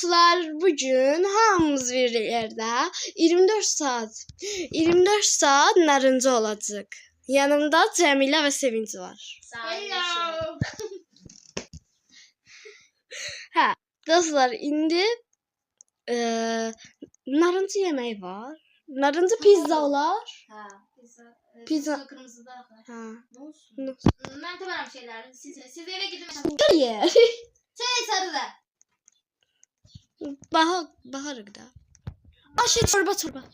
Bugün hamımız bir yerde 24 saat narıncı olacak. Yanımda Cemile ve Sevinç var. Hello. Ha, dostlar indi narıncı yemeği var. Narıncı pizzalar. Ha, Pizza. Kırmızı da var. Ha. Ne olsun? Ne? Ben tabarım şeyler. Siz eve gidin. Ye. Sen sarı da. Baharık da. Aşı çorba. Sonra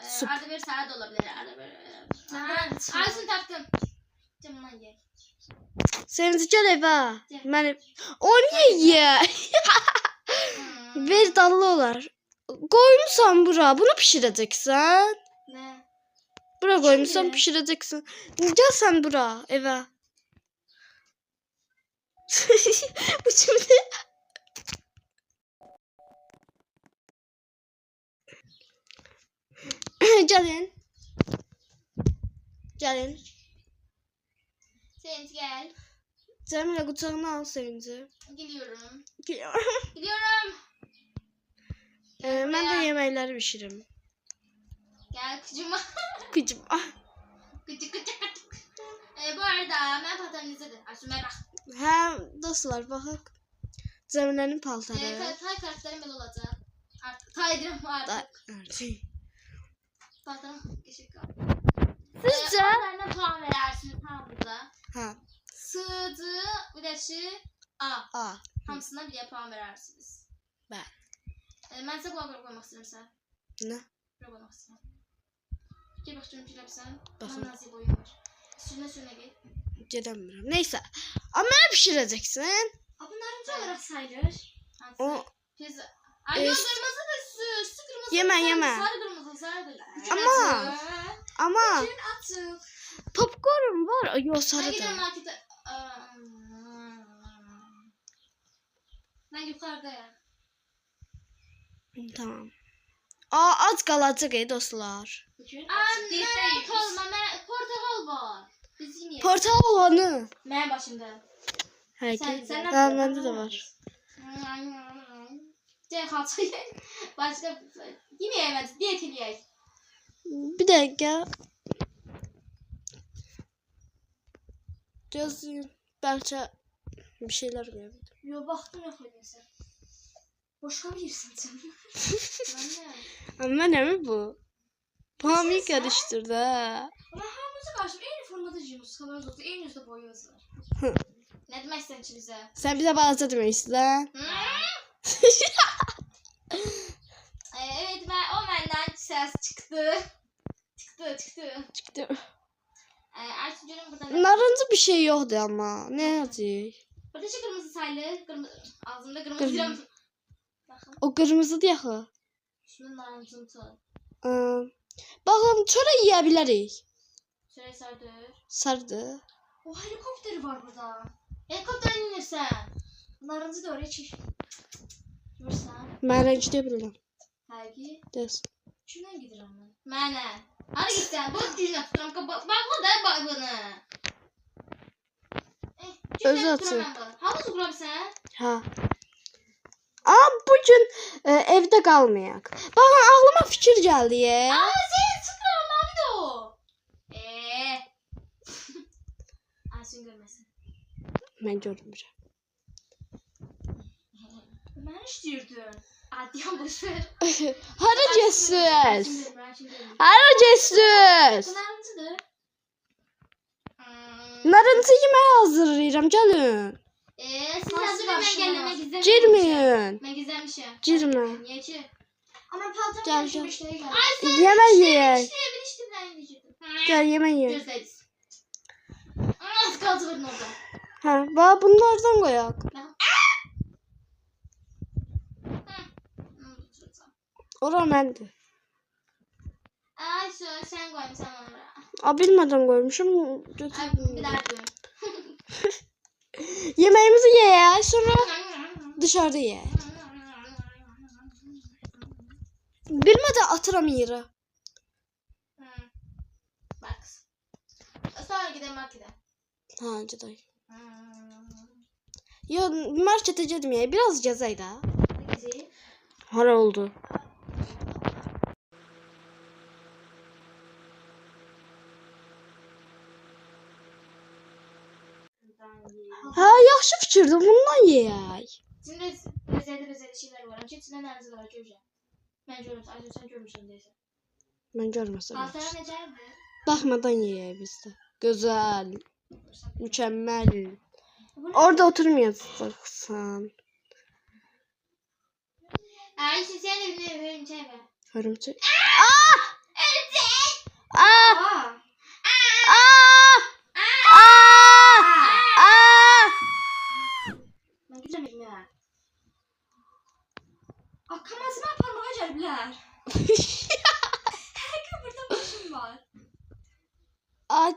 Süp. arada bir saat da olabilir. Arada bir. Arasını taktım. Camından ye. Sevinç gel eve. Gel. Ben o niye ye? Ver dallı olar. Koymuşsan bura. Bunu pişireceksin. Ne? Bura koymuşsan Şimdi. pişireceksin. Gel sen bura eve. Bu şimdi. Gelin. Gelin. Sevinç gel. Cemile kucağına al Sevinci. Geliyorum. Geliyorum. Gidiyorum. Ben de yemekleri pişiririm. Gel kıcıma. Kıcım. Küçük. Bu arada ben patanı izledim. Açmaya bak. Ha dostlar bakak. Cemile'nin paltarı. Tay karakterim böyle olacak. Artık taydım artık. Paltarım teşekkür ederim. Sizce? Onlarına puan verersin tamamında. Ha. Sığdı, üdeşi, A. A. Hamısına bir puan verersiniz. Ben. Ben size kulak koymak istedim sen. Ne? Kulak koymak istedim. Gel bak şunu pilavsan. Bakın. Bana nazi boyun var. Sürüne gel. Gidemiyorum. Neyse. Ama ne pişireceksin? Bunlar olarak sayılır. O Pizza. Ay yok kırmızı da su kırmızı. Yeme. Sarı kırmızı sarı. Ama Bütün atık. popcorn var. Yok Ben sarı gidelim da. markete. Ben yukarıdayım. Tamam. Az kalacak dostlar. Anne kolma portakal var. Biz yemeyelim. Portakal olanı. Ben başımda. Herkes. Sen Bende de var. Halçayı başka yemeyemez. Diyet eləyək. Bir dakika. Yazayım. Belki bir şeyler görebilirim. Yo baxdım yox edirsən. Boşa bilirsən sən. Ama ne mi bu? Pamuk karıştırdı ha. Ama hamımızı qarşı eyni formada cimuz kamerası olsa eyni üstə boyumuz var. Ne demək istəyirsən ki bizə? Sen bize balaca demek istersen. Evet o məndən səs çıxdı. Çıktı. Artık görün burada. Narıncı bir şey yoktu ama. Ne yazıyor? Burada şu kırmızı sayılı. Ağzımda kırmızı diyorum. Bakın. O kırmızı diye ha. Şunun narıncını tut. Bakın çöre yiyebiliriz. Şöyle sardır. Sardı. O helikopteri var burada. Helikopter inirsən. Narıncı da oraya çek. Görürsən. Ben renk diyebilirim. Həqiqi. Des. Kimdən gedirəm mən? Mənə. Hara gitsən? Bu gücünə tuturam. Baxma da bax bunu. Özü atıyor. Havuz qurabsan? Ha. Bugün evde kalmayak. Bana aklıma fikir geldi ya. Sen sıkıram abi de o. Aysun görməsin. Ben görmürüm. Mən işləyirdin. Adiyan boşver. Hara cessus. Şimdi görmürəm. Hara cessus. Bu narıncıdır. Narıncı yemeği hazırlayacağım gelin. Siz hazır mən gəlmə gizləm. Girmeyin. Mən gizləmişəm. Girme. Niyə ki? Ama paltar Gel, başım gel. işləyə gəl. Yemeği ye. Bir işdim mən indicirdim. Gel yemeği ye. Gözləyiz. Az qalcığın orada. Ha, bana bunlardan koyak. Ora mendir. Ay sen koymuşsan onlara. Bilmeden koymuşum. Ay Götürdüm. bir daha koyayım. Yemeğimizi ye ya. Sonra dışarıda ye. Bilmeden atıram yere. Bak. Sonra gidelim markete. Ha cidden. Ya markete gidelim ya. Biraz cezaydı ha. Bizi. Hara oldu? Ha, yaxşı fikirdir. Bundan yeyək. İçində bezəli şeylər var. Amma içində nərizi var görəcəm. Mən görmüşəm. Ayrıca sən görmüşsən deyəsən. Mən görməsəm. Paltara necədir? Baxmadan yeyək biz də. Gözəl, mükəmməl. Orada oturmayacaqsan. Ay, sən evdə hörümçək var. Hörümçək. Hörümçək! Aa! Aa! Mən gücəməyim ya. Kamasımı aparmağa gəliblər. Hər gün burada başım var.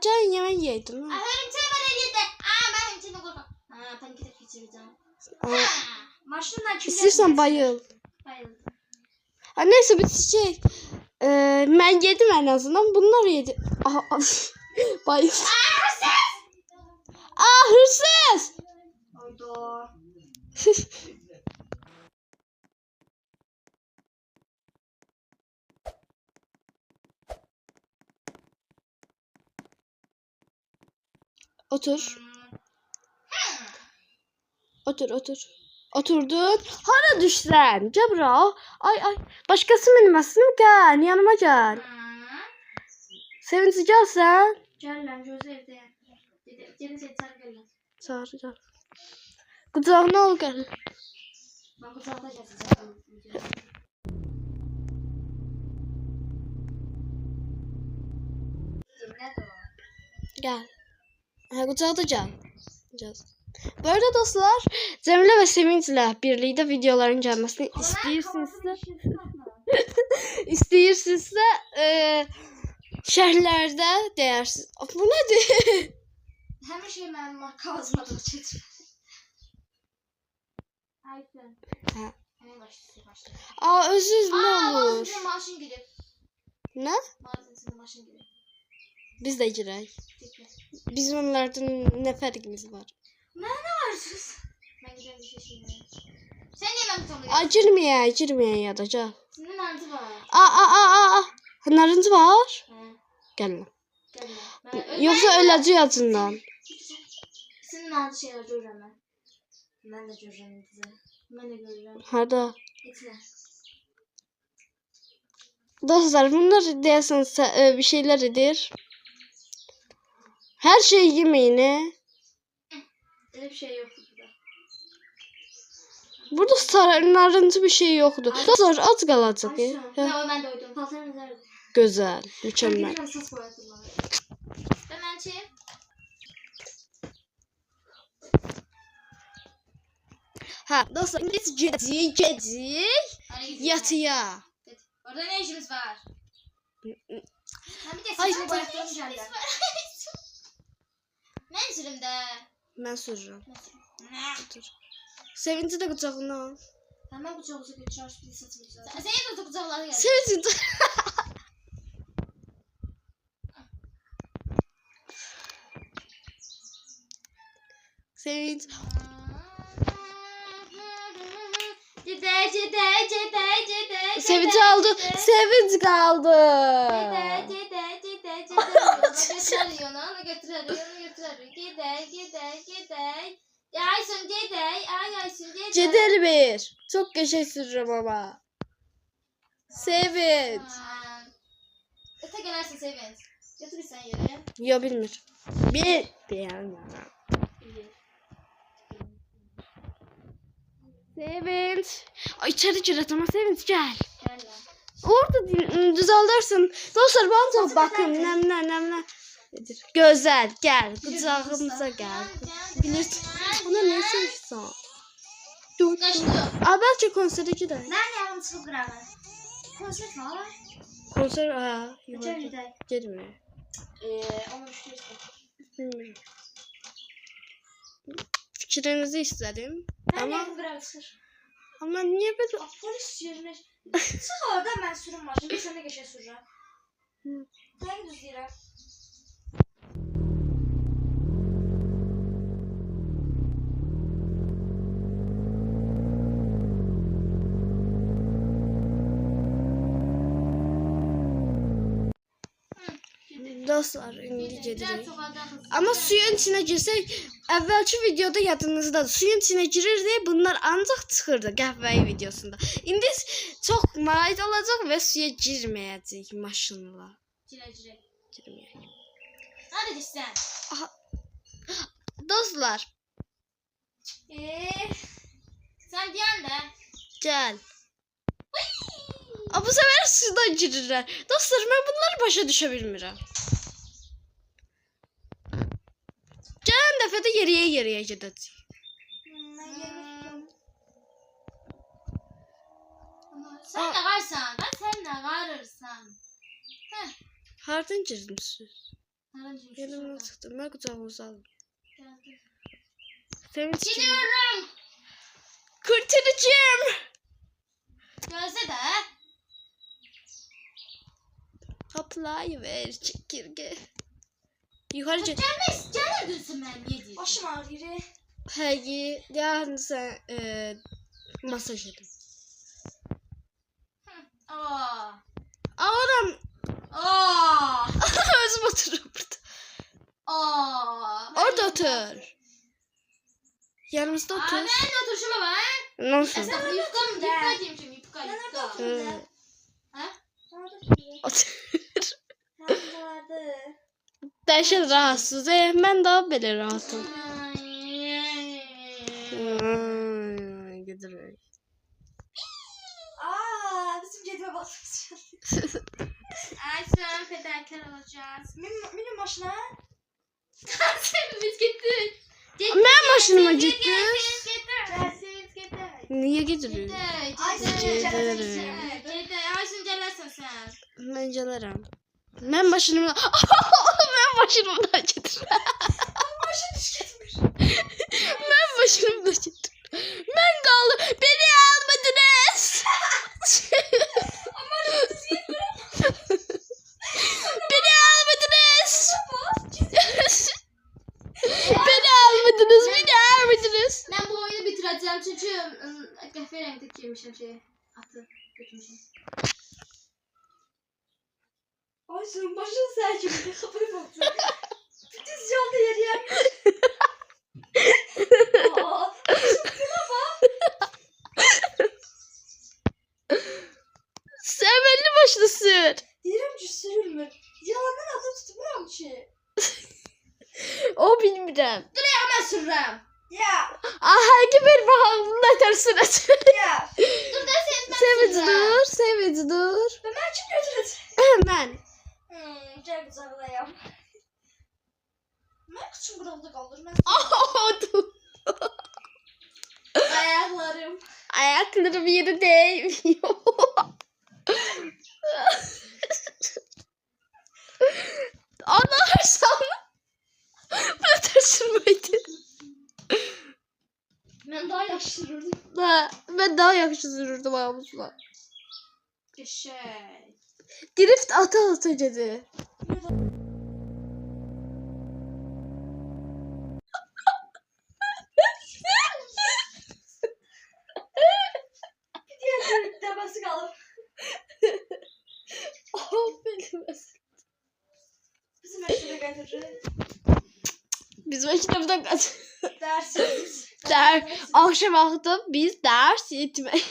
Can yemək yeydin. Hörümçək var elində. Mən hörümçəkdən qorxam. Panikə də keçirəcəm. Maşınla kim İstəyirsən bayıl. Bayıldım. Neyse bitecek. Ben yedim en azından. Bunlar yedi. Aha, bayıl. Hırsız! Hırsız! Hayda. Otur. Otur. Oturdun. Hara düşsen? Cebra. Ay. Başkası bilmesin. Gel. Yanıma gel. Sevinci gel sen. Gəlirəm, gözlə evdəyəm. Gedin seni çağır gəlirəm. Çağır gel. Kucağına ol gel. Mən qucaqda gəzəcəm. Nədir o? Gel. Kucağda gel. Bu arada dostlar, Cemile ve Sevinç'le birlikte videoların gelmesini istəyirsinizsə şərhlərdə deyirsiniz. Bu nədir? Həmin şey mənim kavazmadığı çetir. Ayten. Hə. Həmin başlayır. Özünüz nə olur? Mağazın maşın girib. Nə? Mağazın maşın girib. Biz də girək. Bizim onlardan nə fərqimiz var? Ne varsınız? Ben gidelim bir şey şimdi. Sen niye ben tutamıyorum? Girməyək ya da gel. Senin nardı var. Narıncı var? He. Gəlin. Gelme. Yoksa öləcək acından. Senin nardı şeyler görürüm ben. Ben de görürüm bizi. Ben de görürüm. Harda? Gitme. Dostlar bunlar deyəsən bir şeyler edir. Her şey yemeğini. Öyle bir şey yok burada. Burada sarı narıncı bir şey yoktu. Dostlar az qalacaq. Ben de uydum. Paltarım güzeldi. Gözəl, Ben mükəmməl. gidiyorum saç boyattım bana. Ben çeyim. Dostlar biz gecik yatıya. Orada ne işimiz var? Ben bir de Ay, saçımı boyattım geldi. Ben sürümde. Mən sürürəm. Sevinci də qucağına al. Hemen kucağımıza götürüyoruz bir de saçımı güzel. Senin de kucağlara geldi. Sevinci Sevinç. Cide. Sevinç aldı. Sevinç kaldı. Götürüyor onu Gider. Aysun Aysun Cedel bir. Çok geçe sürürüm ama. Sevinç. Öte gelersin Sevinç. Götür sen yere. Yo bilmir. Bir. Sevinç. Ay içeri gir ama Sevinç gel. Gel lan. Orada düzeldirsin. Dostlar bana da bakın. Nemle. Güzel gel. Kucağımıza gel. Bilirsin. Ona ne seviyorsun? Dur. Belki konsere gidelim. Ben yarın çıkıp kırarım. Konser mi var? Konser Geçen gidelim. Gelmiyor. Onu müşteri Bilmiyorum. Fikrinizi istedim. Ben yarın kırarım. Ama niye böyle? Polis yerine çık orada ben sürüm var. Şimdi sana geçe süreceğim. Ben düz yere. Dostlar, indi Biraz gedirik. çok adam hızlı. Amma suyun içinə girsək, əvvəlki videoda yadınızdadır. Suyun içinə girirdi, bunlar ancaq çıxırdı qəhvəyi videosunda. İndi çox maraqlı olacaq və suya girməyəcək maşınla. Girəcək. Girməyəcək. Hadi gitsen. Dostlar, Sen diyen de. gəl. Bu səfər sudan girirlər. Dostlar, mən bunları başa düşə bilmirəm. Gələn dəfə də yeriyə gedəcək. Sen ne varsan, sen ne varırsan. Hardan girdiniz? Narıncı Yerimdən çıxdım. Mən qucağınıza alım. geldi. Sevinç kimi. Gidiyorum. Kurtaracağım. Gözde de. Hoplayıver çekirge. Yukarı çık. Gelirdin ben yedi. Başım ağrıyor. Həqiqi, yarın sən masaj edin. Aa. Ağıram. Aa. Özüm otururum burada. Aa. Orada otur. Yanımızda Aa, otur. ben de oturuşuma bak. Nasıl? Esnafı yufka mı? Yufka diyeyim şimdi yufka Ben yufka. orada oturdum. Ha? Orada oturdum. Otur. Nerede? Dəhşət rahatsız. Mən daha belə rahatım. Gidirik. Aa, bizim cedime basmış. Ay sen fedakar olacağız. Benim başına. Biz gittik. Mən maşınıma getdim. Dersiniz gittik. Niyə gedirik? Ay sen Cedirim. Gittik. Ay sen gelesin sen. Mən gələrəm. Mən maşınımla... Mən maşınımla gedirəm. başa düş gitmiş. Mən maşınımla gedirəm. Mən qaldım. Beni almadınız. Beni almadınız. Beni almadınız. Beni almadınız. Ben bu oyunu bitireceğim çünkü kahve rengi yemişim şey. Atı götürmüşüm. Ay sen başın sen gibi kapıyı baktın. Bütün yolda yürüyen. Aa, Sen belli başlı sür. diyelim ki sürülmür. Yalandan adım tutmuyorum ki. O bilmirəm. Hemen sürürüm. Ya, Aha, bir bakalım ne tersin et. ya. Dur da sen Sevinç dur, sevinç dur. Ben kim götürdüm? Mən. Gel uzaklayayım. Ben kıçım kırıldı kaldır. Ben Dur. ayaklarım. Ayaklarım yeri değmiyor. Anlarsam. Bu tersirmeydi. Ben daha yaşlıyordum. Ben daha yakışı sürürdüm ayağımızla. Şey. Drift ata gedi. Diğer demesi kalır. Aferin. Bizim eşleri getirir. Biz makinemden kaç. Dersiniz. Akşam vakti biz ders etmek.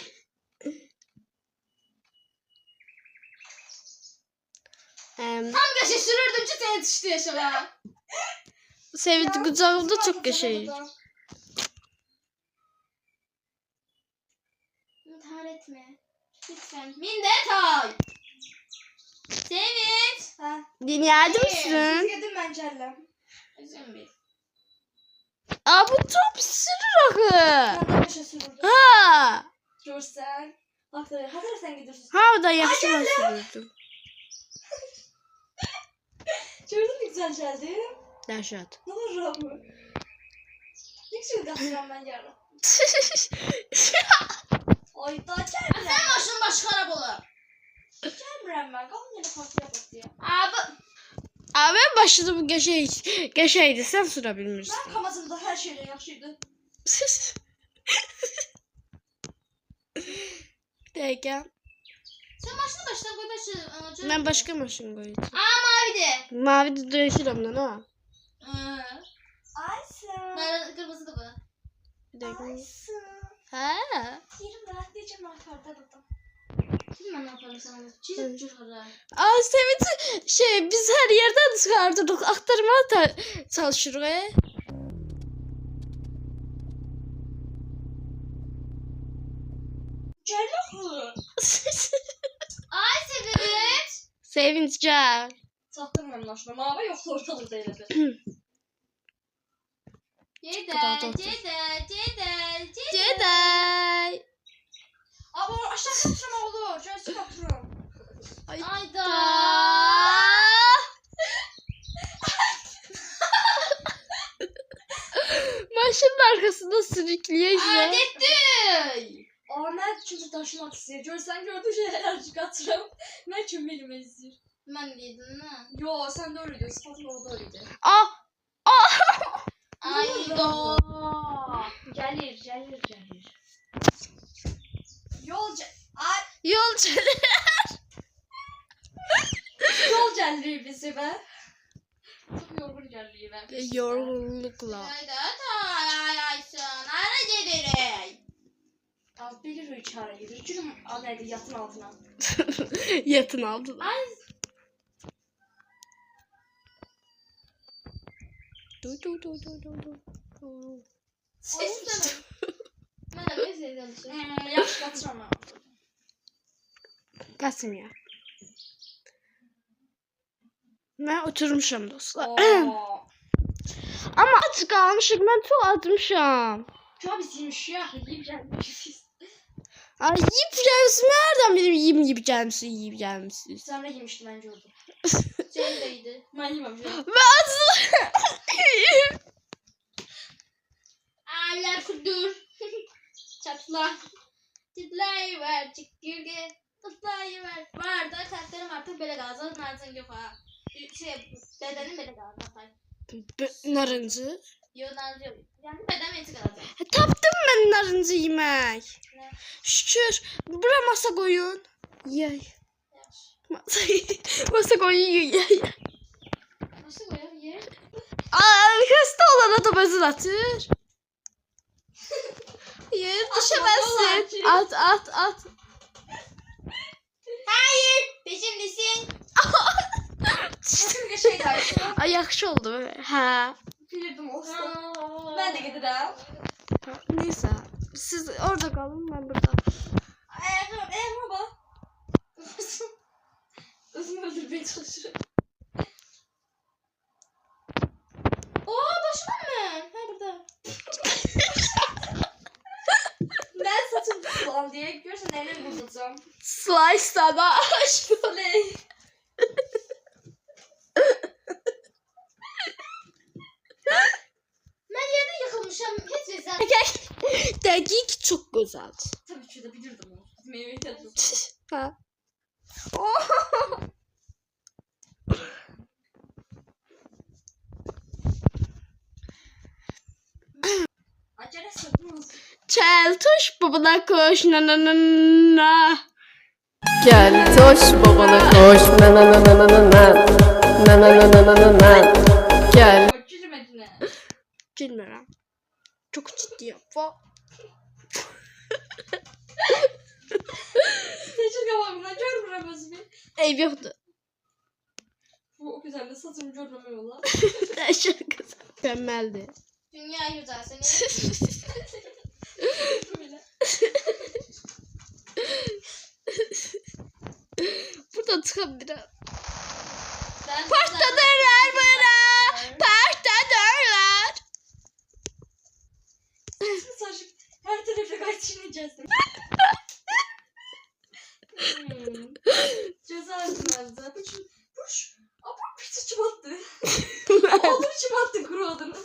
Tam geçe sürürdüm ki sen yetişti yaşama. Sevinç kucağımda çok yaşayır. İntihar etme. Lütfen. Minnet ay. Sevinç. Ha. Dinledi Siz misin? gidin ben cellem. Üzüm bir. Aa, bu top sürür akı. Ben de başa sürürdüm. Ha. Görsen. Hatır sen gidiyorsun. Ha, da yaxşı ben sürürdüm. Gördün mü güzel geldi? Dəhşət. Ne olur abi? Ne güzel gastıram ben yarın. Ay da gelmirəm. Sen başın baş xarab olur. Gelmirəm ben. Qalın yine partiye bakıyor. Abi. Aa, mən başladım qəşəydi, sən sürə bilmirsən. Ben kamazımda her şeyle yaxşıydı. Bir dəqiqə. Sen maşını baştan koy başı. Ben başka maşın koyacağım. Mavi de. Mavi de döyüşürüm lan ha. Aysun. Kırmızı da bu. Bir dakika. Aysun. Ha. Yerim rahat diyeceğim arkadan adam. Kim ben ne yaparım sana? Çizip çocuklar. Aa Sevinç biz her yerden çıkartırdık. Aktarmaya da çalışırıq. Gel Ay Sevinç. Sevinç gel. Çaktırmıyorum aslında. Mavi yoksa ortalıkta yine. Cedel, Kadar da Cedel. Ceday. Abi o aşağı kaptırma olur. Şöyle kaptırıyorum. Ayda. Maşının arkasında sürüklüyor işte. Adetti. Ahmet çünkü taşımak istiyor. Görsen gördüğün şey enerji katırım. Ben çömelime istiyor. Ben dedim ha. Yo sen de öyle diyorsun. Fatma o da öyleydi. Ah. Ayda. Gelir. Yolca... Ay Yolcu. yol geldi bizi be. Çok yorgun geldi ben. Yorgunlukla. Ayda. Aysun. Ara Cedel. Abi bilir o içeri gidiyor. Çünkü adaydı yatın altına. Yatın aldılar. Ay Du. Ses mi? Ben de bir şey konuşuyorum. yaş katırama. Kasmıyor. Ben oturmuşum dostlar. Oo. Ama aç kalmışım. Ben çok acmışım. Şu biz yemiş ya. Yiyip gelmişiz. Ay yiyip gelmişsin. Nereden benim yiyip gelmişsin. Sen de yemiştin bence oldu. Senin deydi. Ben yememişim. Ben asıl... Aylar kudur. Çatla. Çitlayıver çekirge. Tutlayıver. Var da kalplerim artık böyle gazı. Narzın yok ha. Bedenim böyle gazı. Narıncı. Yok narzı yok. Yani beden eti gazı. Tapdım ben narıncı yemek. Ne? Şükür. Bura masa koyun. Yay. Masa koyun yay. Nasıl koyuyor? Ye. Hasta olan adam özür atır. Yer düşemezsin. At. Hayır. Peşimdesin. Kesinlikle şey dersi. Ay yakış oldu. Ha. Bilirdim olsun. Ben de giderim. Neyse. Siz orada kalın ben burada. Eğer baba. Özümü öldürmeye çalışıyorum. Başıma mı? Ha burada. Ben saçım tutulan diye görürsen elimi vuracağım. Slice sana. Oley. Ben yerde yıkılmışım. Hiç güzel. Dakik çok güzel. Tabii ki de bilirdim onu. Meyve tadı. Ha. Acele sakın. Çeltuş babana koş na. Gel toş babana koş na na na na na na na na na na na na na gel. Gülmedine. Gülmürəm. Çok ciddiyim. Fa. Teşekkür ederim. Görmürüm özümü. Ev yoktu. Bu o güzel de saçımı görmemiyorlar. Teşekkür mükemmeldi. Dünya güzel seni. Böyle. Buradan çıkabilirim. Ben Partadırlar bana. Partadırlar. Saçım her tarafa kaçınacağız. Ceza yazmazdı. Puş. Ama bir saçım attı. Olur içim attı kuru adını.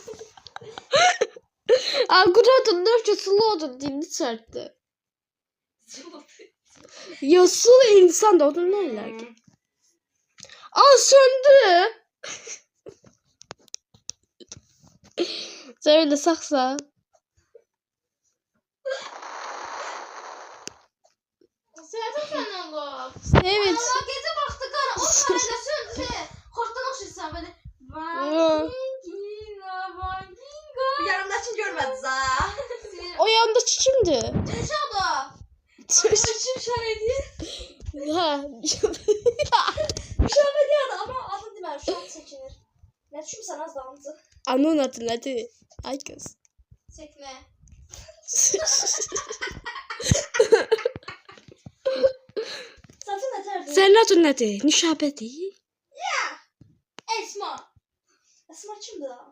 Agradın nörçe sulu odun dilini çarptı. Ya sulu insan da odun neyler ki? Aa söndü. Söyle saksa. Zaten senden bu. Evet. Ama gece baktı qara, o sarayda söndü. Xortdan oxuyursan böyle. Vangina, vangina. Yanımdakini görmədiniz ha. O yandaki kimdi? Şado. Kim şahidi? Ha. Şahidi ama adını deməli, uşaq çəkinir. Nə düşünürsən az dalınca? Anın adı nədir? Ay kız. Çekme. Saçın nətərdir? Sənin adın nədir? Nüşabədir. Esma. Əsma kimdir ha?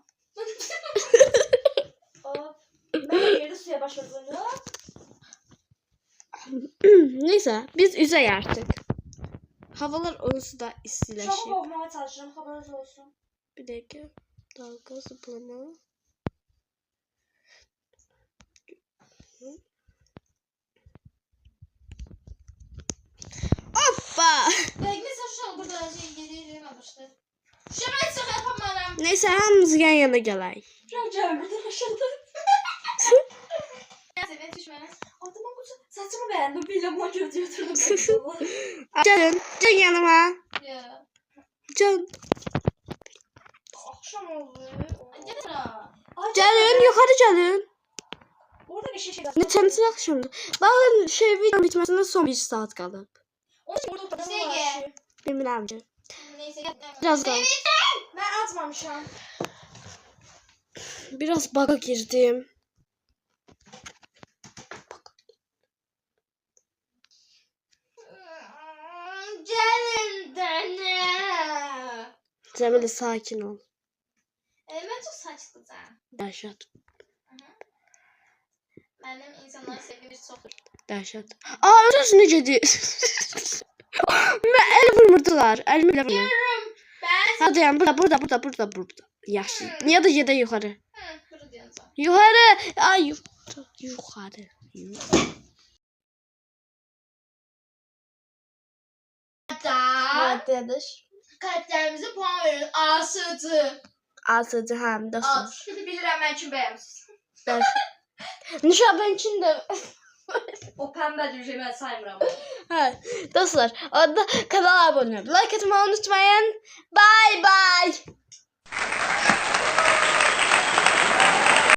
Hop. Mən də yerdə suya başladım. Neyse biz üzey artık. Havalar orası da Uşağı istileşiyor. boğmaya çalışıram, xəbəriniz olsun. Bir dakika. Dalga zıplama. Hoppa. Belki sen şu an burada şey geliyormamıştı. Şunu hiç şaka yapamam. Neyse hamımız yan yana gelay. Uşaq gəl, buradan aşağıda. Sevet düşmeniz. Adıma bu saçımı bəyəndim, belə buna gözü götürdüm. Gelin. Can yanıma. Ya. Can. Akşam oldu. Gel sıra. Gelin yukarı gelin. Orada bir şey Ne çenesi yakışımdı. Bakın şey video bitmesine son 1 saat kalıb. Onun için burada oturdım. Sevgi. Bilmirəm ki. Neyse gel. Biraz qalıb. Ben atmamışam. Biraz baga girdim. Gelin dene. Cemile sakin ol. Ben çok saçlıcam. Dəhşət. Benim insanlara sevgi bir sokur. Dəhşət. Aa özünüz necə deyir? Mən el vurmurdular. Elimi elə vurmur. Ben Hadi yan burada. Yaxşı. Ya da yeda yuxarı. Kuru diyorsun. Yuxarı. Ay yuxarı. Da. Demiş. Kalplerimize puan verin. Asıcı. Asıcı həm də As. sus. Bilirəm ben kim beğenmişsin. Nişabənkini də. O pembe bir şey ben saymıram. Hə, dostlar, orada kanala abunə olun. Like atmayı unutmayın. Bye bye.